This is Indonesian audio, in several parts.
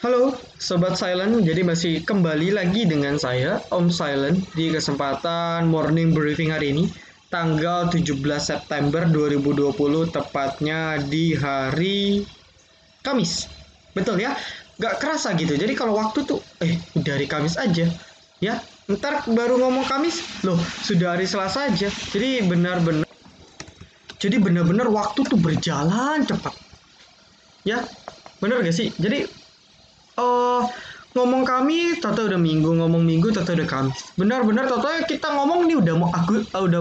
Halo Sobat Silent, jadi masih kembali lagi dengan saya Om Silent di kesempatan morning briefing hari ini tanggal 17 September 2020 tepatnya di hari Kamis. Betul ya? Gak kerasa gitu, jadi kalau waktu tuh udah hari Kamis aja ya. Ntar baru ngomong Kamis, loh sudah hari Selasa aja. Jadi benar-benar waktu tuh berjalan cepat ya. Bener gak sih? Jadi eh ngomong Kamis, tata udah Minggu, ngomong Minggu, tata udah Kamis. Benar-benar tata kita ngomong nih udah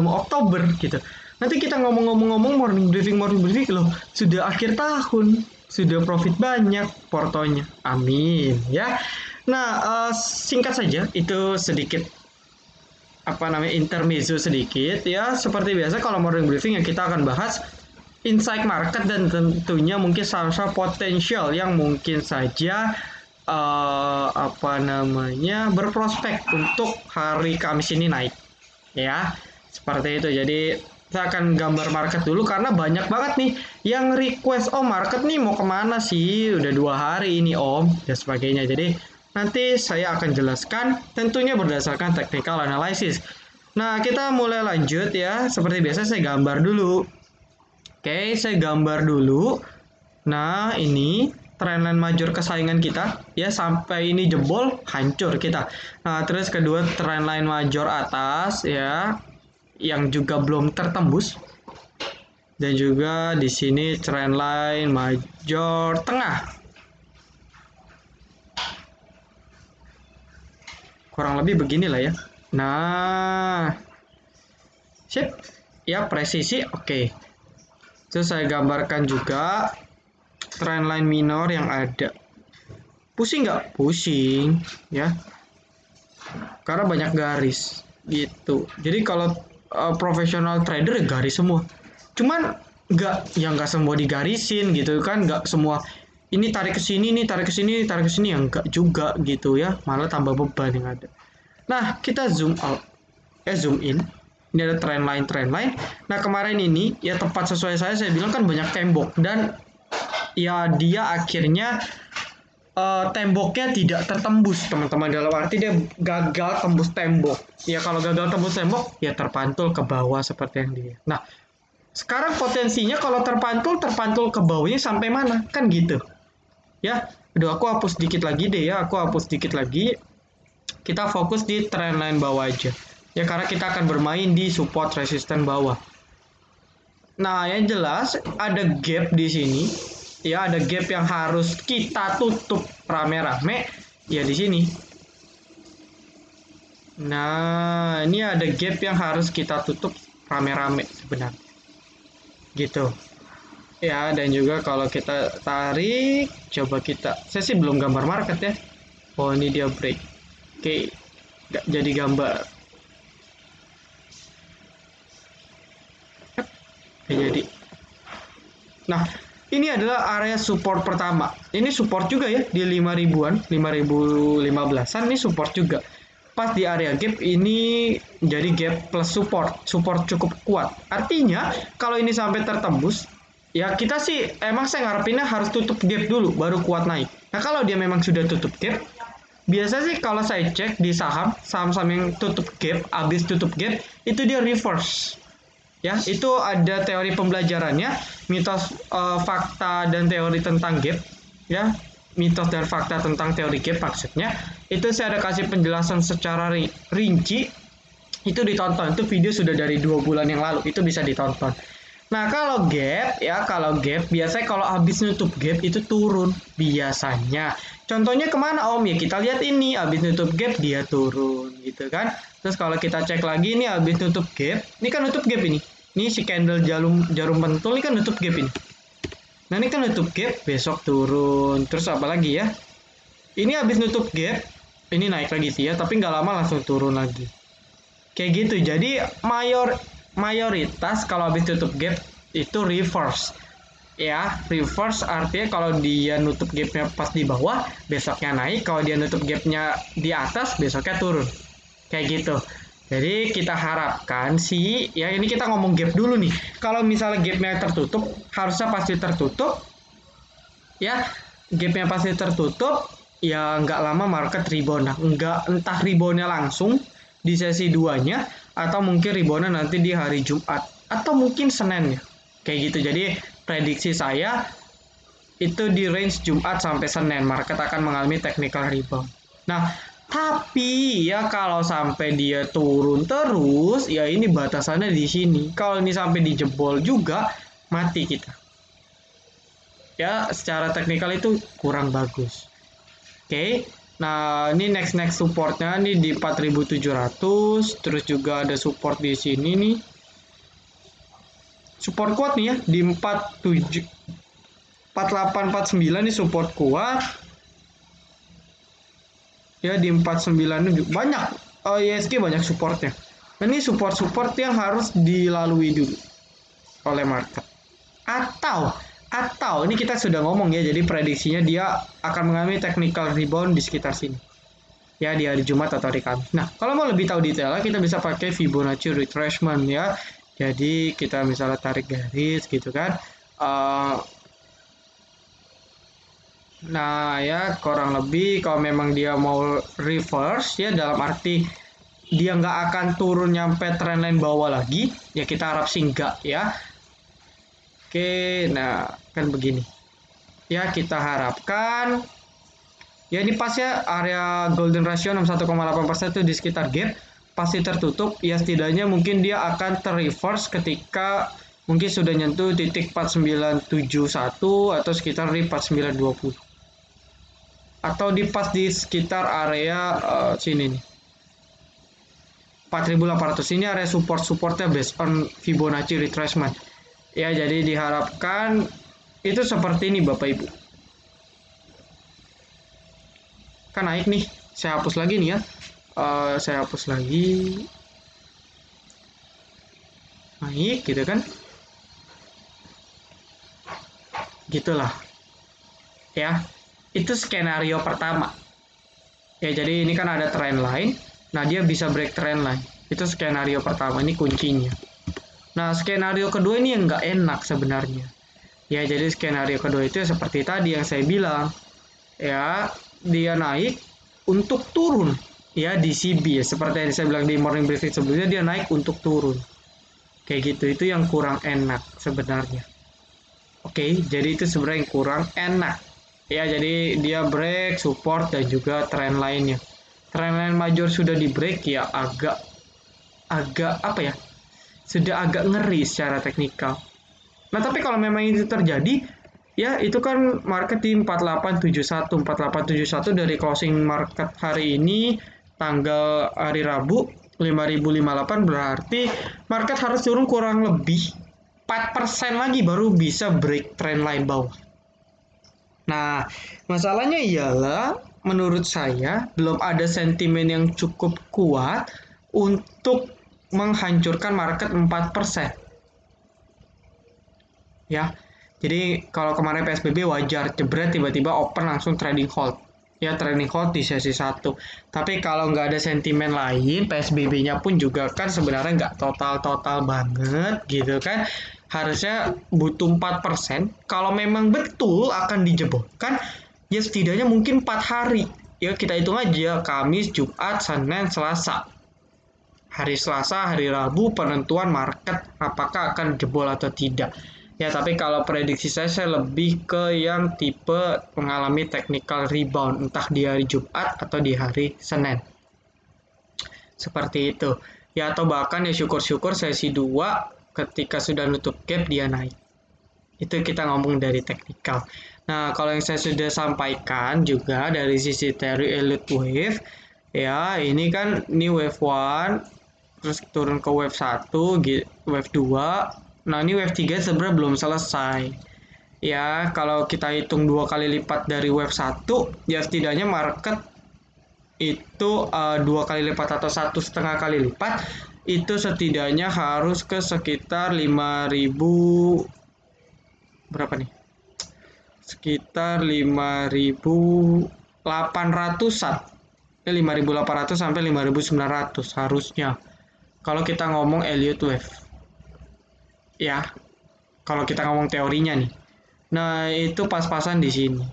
mau Oktober gitu. Nanti kita ngomong-ngomong morning briefing loh, sudah akhir tahun, sudah profit banyak portonya. Amin ya. Nah, singkat saja itu sedikit intermezzo sedikit ya. Seperti biasa kalau morning briefing yang kita akan bahas insight market dan tentunya mungkin saham-saham potensial yang mungkin saja berprospek untuk hari Kamis ini naik ya, seperti itu. Jadi saya akan gambar market dulu karena banyak banget nih yang request, oh market nih mau kemana sih, udah 2 hari ini om dan sebagainya. Jadi nanti saya akan jelaskan tentunya berdasarkan technical analysis. Nah kita mulai lanjut ya, seperti biasa saya gambar dulu. Oke, saya gambar dulu. Nah, ini trendline major kesaingan kita ya, sampai ini jebol hancur kita. Nah, terus kedua trendline major atas ya yang juga belum tertembus. Dan juga di sini trendline major tengah. Kurang lebih beginilah ya. Nah, sip. Ya, presisi oke. Terus saya gambarkan juga trendline minor yang ada. Pusing nggak? Pusing ya, karena banyak garis gitu. Jadi kalau profesional trader ya garis semua. Cuman nggak semua digarisin gitu kan, nggak semua ini tarik ke sini, ini tarik ke sini, tarik ke sini, yang nggak juga gitu ya. Malah tambah beban yang ada. Nah, kita zoom out, zoom in. Ini ada trendline. Nah, kemarin ini ya tepat sesuai saya bilang kan banyak tembok, dan ya dia akhirnya temboknya tidak tertembus teman-teman, dalam arti dia gagal tembus tembok ya. Kalau gagal tembus tembok ya terpantul ke bawah seperti yang dia. Nah sekarang potensinya kalau terpantul ke bawahnya sampai mana kan gitu ya. Aduh, aku hapus dikit lagi deh ya, aku hapus dikit lagi. Kita fokus di trendline bawah aja ya, karena kita akan bermain di support resisten bawah. Nah, yang jelas ada gap di sini. Ya, ada gap yang harus kita tutup rame-rame ya di sini. Nah, ini ada gap yang harus kita tutup rame-rame sebenarnya. Gitu. Ya, dan juga kalau kita tarik, coba saya sih belum gambar market ya. Oh, ini dia break. Oke, nggak jadi gambar. Jadi. Nah, ini adalah area support pertama. Ini support juga ya di 5.000-an, 5.015-an ini support juga. Pas di area gap ini jadi gap plus support cukup kuat. Artinya kalau ini sampai tertembus, ya kita sih emang saya ngarepinnya harus tutup gap dulu baru kuat naik. Nah, kalau dia memang sudah tutup gap, biasa sih kalau saya cek di saham-saham yang tutup gap, habis tutup gap itu dia reverse. Ya, itu ada teori pembelajarannya, mitos, fakta dan teori tentang gap ya. Mitos dan fakta tentang teori gap maksudnya. Itu saya ada kasih penjelasan secara rinci. Itu ditonton, itu video sudah dari 2 bulan yang lalu, itu bisa ditonton. Nah, kalau gap biasanya kalau habis nutup gap itu turun biasanya. Contohnya kemana om ya, kita lihat ini habis nutup gap dia turun gitu kan. Terus kalau kita cek lagi ini habis nutup gap, ini kan nutup gap ini. Ini si candle jarum pentul ini kan nutup gap ini. Nah, ini kan nutup gap, besok turun. Terus apa lagi ya? Ini habis nutup gap, ini naik lagi sih ya, tapi nggak lama langsung turun lagi. Kayak gitu. Jadi mayoritas kalau habis tutup gap itu reverse. Ya, reverse artinya kalau dia nutup gapnya pas di bawah, besoknya naik. Kalau dia nutup gapnya di atas, besoknya turun. Kayak gitu. Jadi kita harapkan sih, ya ini kita ngomong gap dulu nih. Kalau misalnya gapnya tertutup, harusnya pasti tertutup. Ya, gapnya pasti tertutup. ya nggak lama market rebound. Nah, nggak entah reboundnya langsung di sesi 2-nya atau mungkin reboundnya nanti di hari Jumat atau mungkin Senin ya. Kayak gitu. Jadi prediksi saya itu di range Jumat sampai Senin market akan mengalami technical rebound. Nah, tapi ya kalau sampai dia turun terus, ya ini batasannya di sini. Kalau ini sampai dijebol juga, mati kita. Ya, secara teknikal itu kurang bagus. Oke. Nah, ini next supportnya nih di 4.700, terus juga ada support di sini nih. Support kuat nih ya di 47 4849 nih support kuat. Ya di 49 banyak ISG banyak supportnya. Nah, ini support yang harus dilalui dulu oleh market. Atau ini kita sudah ngomong ya, jadi prediksinya dia akan mengalami technical rebound di sekitar sini. Ya di hari Jumat atau hari Kamis. Nah, kalau mau lebih tahu detailnya kita bisa pakai Fibonacci retracement ya. Jadi kita misalnya tarik garis gitu kan. Nah ya kurang lebih kalau memang dia mau reverse ya dalam arti dia nggak akan turun nyampe trendline bawah lagi ya kita harap sih enggak ya. Oke, nah kan begini ya kita harapkan ya ini pas ya area golden ratio 61,8% itu di sekitar gap pasti tertutup ya setidaknya mungkin dia akan terreverse ketika mungkin sudah nyentuh titik 4971 atau sekitar di 4920 atau di pas di sekitar area sini nih 4.800 ini area supportnya based on Fibonacci retracement ya jadi diharapkan itu seperti ini Bapak Ibu kan naik nih saya hapus lagi nih ya saya hapus lagi naik gitu kan gitulah ya itu skenario pertama ya jadi ini kan ada trend line nah dia bisa break trend line itu skenario pertama ini kuncinya nah skenario kedua ini yang nggak enak sebenarnya ya jadi skenario kedua itu seperti tadi yang saya bilang ya dia naik untuk turun ya di CB ya seperti yang saya bilang di morning briefing sebelumnya dia naik untuk turun kayak gitu itu yang kurang enak sebenarnya. Oke, jadi itu sebenarnya yang kurang enak. Ya, jadi dia break, support, dan juga trend lainnya. Trend line major sudah di break ya agak apa ya? Sudah agak ngeri secara teknikal. Nah, tapi kalau memang itu terjadi, ya itu kan market di 4871. 4871 dari closing market hari ini tanggal hari Rabu 5058 berarti market harus turun kurang lebih 4% lagi baru bisa break trend line bawah. Nah, masalahnya ialah menurut saya belum ada sentimen yang cukup kuat untuk menghancurkan market 4%. Ya. Jadi kalau kemarin PSBB wajar jebret tiba-tiba open langsung trading hold. Ya trading hold di sesi 1. Tapi kalau nggak ada sentimen lain, PSBB-nya pun juga kan sebenarnya nggak total-total banget gitu kan. Harusnya butuh 4%. Kalau memang betul akan dijebolkan, ya setidaknya mungkin 4 hari. Ya kita hitung aja, Kamis, Jumat, Senin, Selasa. Hari Selasa, hari Rabu penentuan market apakah akan jebol atau tidak. Ya, tapi kalau prediksi saya lebih ke yang tipe mengalami technical rebound, entah di hari Jumat atau di hari Senin. Seperti itu. Ya, atau bahkan ya syukur-syukur sesi 2 ketika sudah nutup gap dia naik. Itu kita ngomong dari teknikal. Nah, kalau yang saya sudah sampaikan juga dari sisi teori Elliott Wave, ya ini kan ini wave 1, terus turun ke wave 1, wave 2, nah ini wave 3 sebenarnya belum selesai. Ya, kalau kita hitung 2 kali lipat dari wave 1, ya setidaknya market itu 2 kali lipat atau 1,5 kali lipat, itu setidaknya harus ke sekitar 5.000 berapa nih? Sekitar 5.800-an. 5.800 sampai 5.900 harusnya. Kalau kita ngomong Elliott Wave. Ya, kalau kita ngomong teorinya nih. Nah, itu pas-pasan di sini.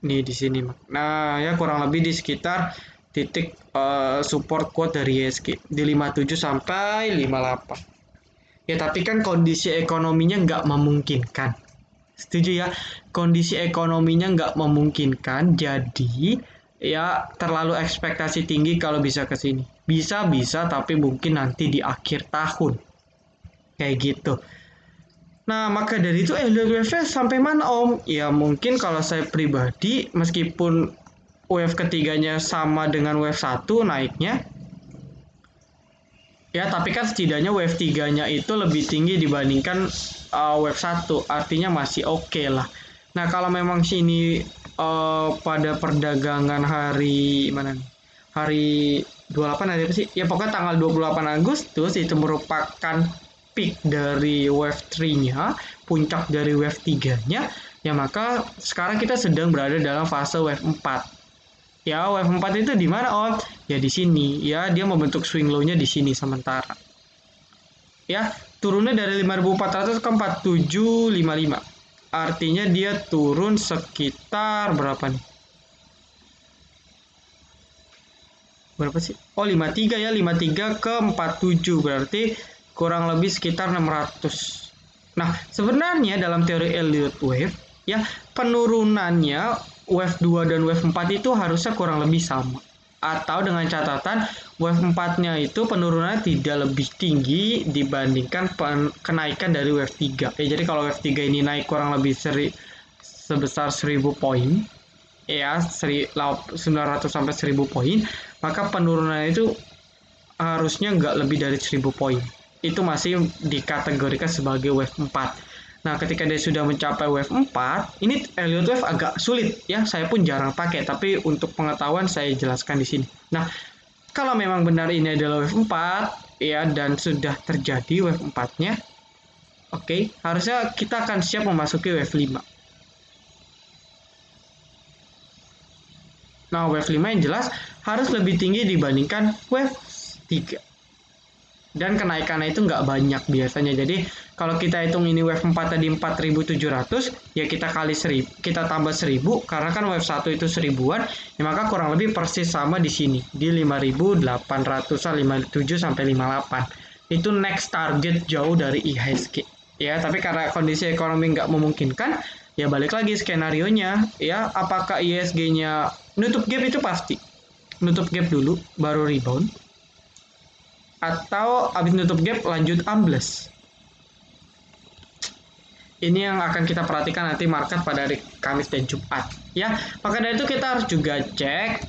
nih di sini. Nah, ya kurang lebih di sekitar titik support quote dari IHSG di 57 sampai 58. Ya, tapi kan kondisi ekonominya nggak memungkinkan. Setuju ya? Kondisi ekonominya nggak memungkinkan, jadi ya terlalu ekspektasi tinggi kalau bisa ke sini. Bisa, tapi mungkin nanti di akhir tahun. Kayak gitu. Nah, maka dari itu Elliott wave-nya sampai mana Om? Ya mungkin kalau saya pribadi, meskipun wave ketiganya sama dengan wave 1 naiknya, ya tapi kan setidaknya wave 3-nya itu lebih tinggi dibandingkan wave 1, artinya masih oke lah. Nah, kalau memang sini pada perdagangan hari mana nih? Hari 28 hari apa sih? Ya pokoknya tanggal 28 Agustus itu merupakan peak dari wave 3-nya, puncak dari wave 3-nya, ya maka sekarang kita sedang berada dalam fase wave 4. Ya, wave 4 itu di mana, Om? Ya di sini. Ya, dia membentuk swing low-nya di sini sementara. Ya, turunnya dari 5.400 ke 4755. Artinya dia turun sekitar berapa nih? Berapa sih? Oh, 53 ya, 53 ke 47 berarti kurang lebih sekitar 600. Nah, sebenarnya dalam teori Elliott wave ya penurunannya wave 2 dan wave 4 itu harusnya kurang lebih sama. Atau dengan catatan wave 4-nya itu penurunannya tidak lebih tinggi dibandingkan kenaikan dari wave 3. Ya, jadi kalau wave 3 ini naik kurang lebih sebesar 1000 poin, ya 900 sampai 1000 poin, maka penurunan itu harusnya nggak lebih dari 1000 poin. Itu masih dikategorikan sebagai wave 4. Nah, ketika dia sudah mencapai wave 4, ini Elliott wave agak sulit ya, saya pun jarang pakai, tapi untuk pengetahuan saya jelaskan di sini. Nah, kalau memang benar ini adalah wave 4 ya dan sudah terjadi wave 4-nya, oke, harusnya kita akan siap memasuki wave 5. Nah, wave 5 yang jelas harus lebih tinggi dibandingkan wave 3. Dan kenaikannya itu nggak banyak biasanya. Jadi, kalau kita hitung ini wave 4 tadi 4.700, ya kita kali 1000, kita tambah 1000, karena kan wave 1 itu 1000-an, ya maka kurang lebih persis sama di sini, di 5.800-an, 57 sampai 58. Itu next target jauh dari IHSG. Ya, tapi karena kondisi ekonomi nggak memungkinkan, ya balik lagi skenario-nya, ya apakah IHSG-nya nutup gap itu pasti. Nutup gap dulu, baru rebound. Atau habis nutup gap lanjut ambles. Ini yang akan kita perhatikan nanti market pada hari Kamis dan Jumat. Ya, maka dari itu kita harus juga cek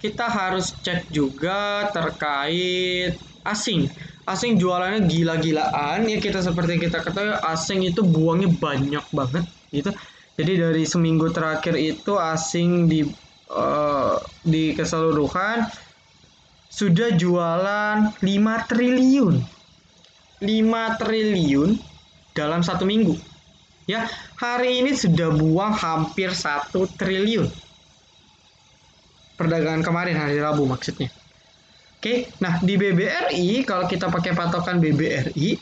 kita harus cek juga terkait asing. Asing jualannya gila-gilaan ya, kita seperti kita ketahui asing itu buangnya banyak banget gitu. Jadi dari seminggu terakhir itu asing di keseluruhan sudah jualan 5 triliun. 5 triliun dalam satu minggu. Ya, hari ini sudah buang hampir 1 triliun. Perdagangan kemarin hari Rabu maksudnya. Oke, nah di BBRI kalau kita pakai patokan BBRI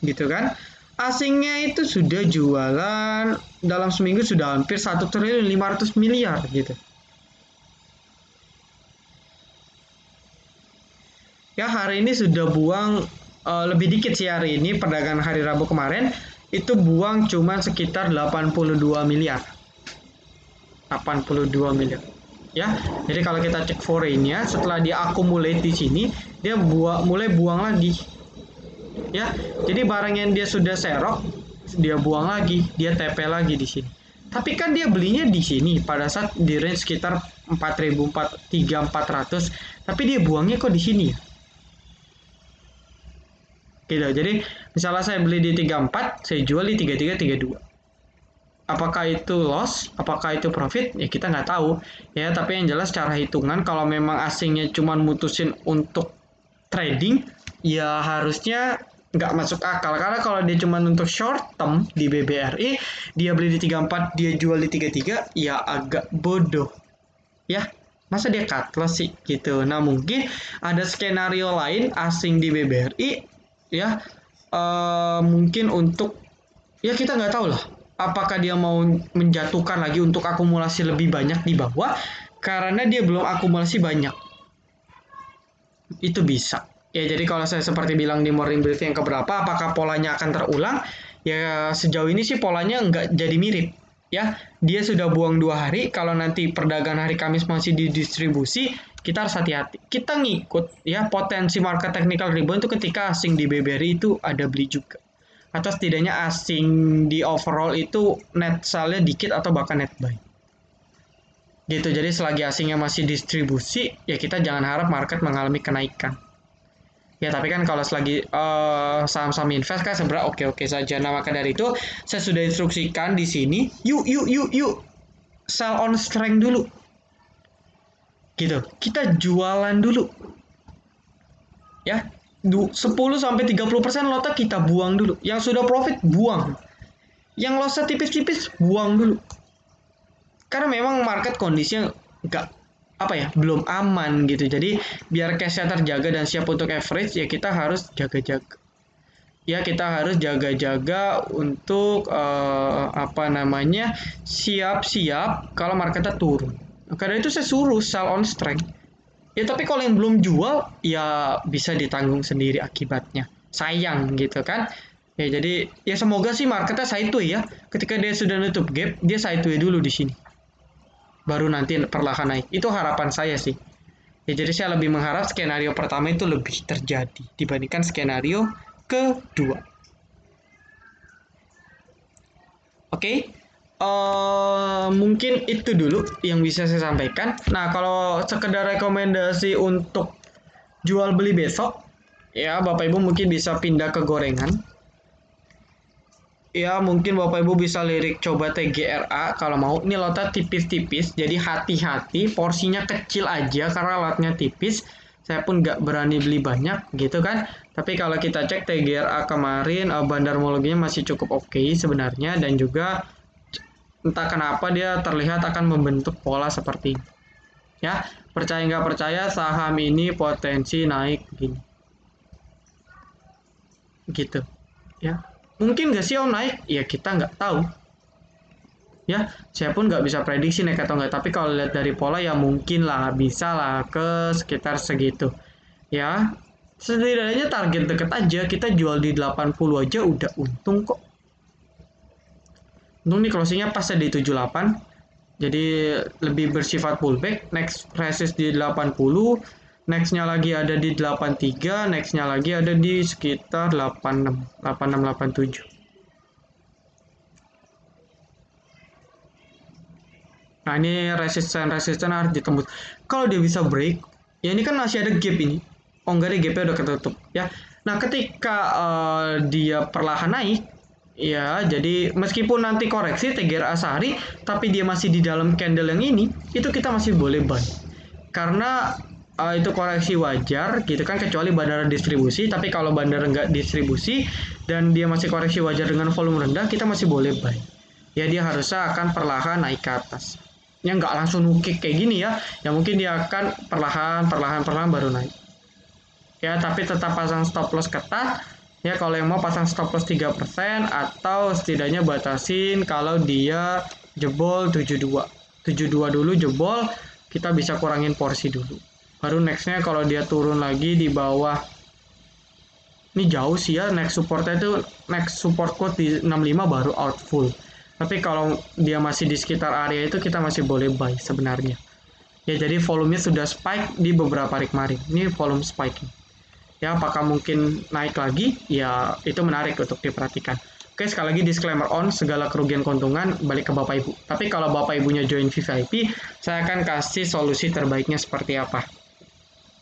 gitu kan, asingnya itu sudah jualan dalam seminggu sudah hampir 1 triliun 500 miliar gitu. Ya, hari ini sudah buang lebih dikit sih hari ini, perdagangan hari Rabu kemarin itu buang cuma sekitar 82 miliar. 82 miliar. Ya, jadi kalau kita cek foreign-nya setelah dia accumulate di sini, dia mulai buang lagi. Ya, jadi barang yang dia sudah serok, dia buang lagi, dia TP lagi di sini. Tapi kan dia belinya di sini pada saat di range sekitar 4.400, tapi dia buangnya kok di sini ya. Gitu. Jadi misalnya saya beli di 34, saya jual di 3332. Apakah itu loss, apakah itu profit, ya kita nggak tahu ya. Tapi yang jelas secara hitungan kalau memang asingnya cuma mutusin untuk trading, ya harusnya nggak masuk akal. Karena kalau dia cuma untuk short term di BBRI, dia beli di 34, dia jual di 33, ya agak bodoh ya. Masa dia cut loss sih gitu. Nah, mungkin ada skenario lain asing di BBRI ya, mungkin untuk, ya kita nggak tahu lah, apakah dia mau menjatuhkan lagi untuk akumulasi lebih banyak di bawah karena dia belum akumulasi banyak. Itu bisa. Ya jadi kalau saya seperti bilang di morning briefing yang keberapa, apakah polanya akan terulang? Ya sejauh ini sih polanya nggak jadi mirip. Ya, dia sudah buang 2 hari. Kalau nanti perdagangan hari Kamis masih didistribusi, kita harus hati-hati. Kita ngikut ya potensi market technical rebound itu ketika asing di BBRI itu ada beli juga. Atau setidaknya asing di overall itu net sell-nya dikit atau bahkan net buy. Gitu. Jadi selagi asingnya masih distribusi, ya kita jangan harap market mengalami kenaikan. Ya tapi kan kalau selagi saham-saham invest kan sebenarnya oke-oke saja. Nah maka dari itu saya sudah instruksikan di sini, yuk sell on strength dulu. Gitu. Kita jualan dulu. Ya, 10-30% lotnya kita buang dulu. Yang sudah profit buang. Yang lossnya tipis-tipis buang dulu. Karena memang market kondisinya belum aman gitu. Jadi biar cashnya terjaga dan siap untuk average, ya kita harus jaga-jaga. Ya kita harus jaga-jaga untuk siap-siap kalau marketnya turun. Karena itu saya suruh sell on strength. Ya tapi kalau yang belum jual, ya bisa ditanggung sendiri akibatnya. Sayang gitu kan. Ya jadi ya semoga sih marketnya sideways ya. Ketika dia sudah nutup gap, dia sideways dulu di sini. Baru nanti perlahan naik. Itu harapan saya sih. Ya jadi saya lebih mengharap skenario pertama itu lebih terjadi dibandingkan skenario kedua. Oke. Mungkin itu dulu yang bisa saya sampaikan. Nah, kalau sekedar rekomendasi untuk jual beli besok, ya Bapak Ibu mungkin bisa pindah ke gorengan. Ya mungkin Bapak Ibu bisa lirik coba TGRA kalau mau. Ini lotnya tipis-tipis, jadi hati-hati, porsinya kecil aja karena lotnya tipis. Saya pun nggak berani beli banyak gitu kan. Tapi kalau kita cek TGRA kemarin, bandarmologinya masih cukup oke sebenarnya. Dan juga entah kenapa dia terlihat akan membentuk pola seperti ini. Ya, percaya nggak percaya saham ini potensi naik begini. Gitu. Ya. Mungkin nggak sih naik? Ya kita nggak tahu. Ya, saya pun nggak bisa prediksi naik atau nggak. Tapi kalau lihat dari pola ya mungkin lah, bisa lah ke sekitar segitu. Ya, setidaknya target deket aja. Kita jual di 80 aja udah untung kok. Untung nih closingnya pas di 78. Jadi lebih bersifat pullback. Next resist di 80. Nextnya lagi ada di 83, nextnya lagi ada di sekitar 86, 86, 87. Nah ini resisten harus ditembus. Kalau dia bisa break, ya ini kan masih ada gap ini. Oh enggak deh, gapnya udah ketutup ya. Nah ketika dia perlahan naik, ya jadi meskipun nanti koreksi TGRA sehari, tapi dia masih di dalam candle yang ini, itu kita masih boleh buy. Karena itu koreksi wajar gitu kan, kecuali bandara distribusi. Tapi kalau bandara nggak distribusi dan dia masih koreksi wajar dengan volume rendah, kita masih boleh buy. Ya dia harusnya akan perlahan naik ke atas. Ya nggak langsung nukik kayak gini ya. Ya mungkin dia akan perlahan baru naik. Ya tapi tetap pasang stop loss ketat. Ya kalau yang mau pasang stop loss 3% atau setidaknya batasin kalau dia jebol 72. 72 dulu jebol, kita bisa kurangin porsi dulu. Baru nextnya kalau dia turun lagi di bawah, ini jauh sih ya, next supportnya itu next support quote di 65 baru out full. Tapi kalau dia masih di sekitar area itu kita masih boleh buy sebenarnya. Ya jadi volumenya sudah spike di beberapa hari kemarin. Ini volume spike. Ya apakah mungkin naik lagi? Ya itu menarik untuk diperhatikan. Oke, sekali lagi disclaimer on, segala kerugian keuntungan balik ke Bapak Ibu. Tapi kalau Bapak Ibunya join VVIP, saya akan kasih solusi terbaiknya seperti apa.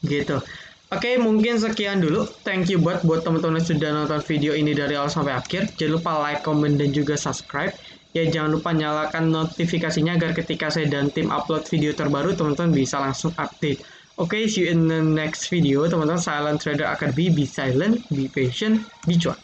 Gitu. Oke, mungkin sekian dulu. Thank you buat teman-teman yang sudah nonton video ini dari awal sampai akhir. Jangan lupa like, comment, dan juga subscribe. Ya, jangan lupa nyalakan notifikasinya agar ketika saya dan tim upload video terbaru, teman-teman bisa langsung update. Oke, see you in the next video, teman-teman. Silent Trader Academy, be silent, be patient, be cuan.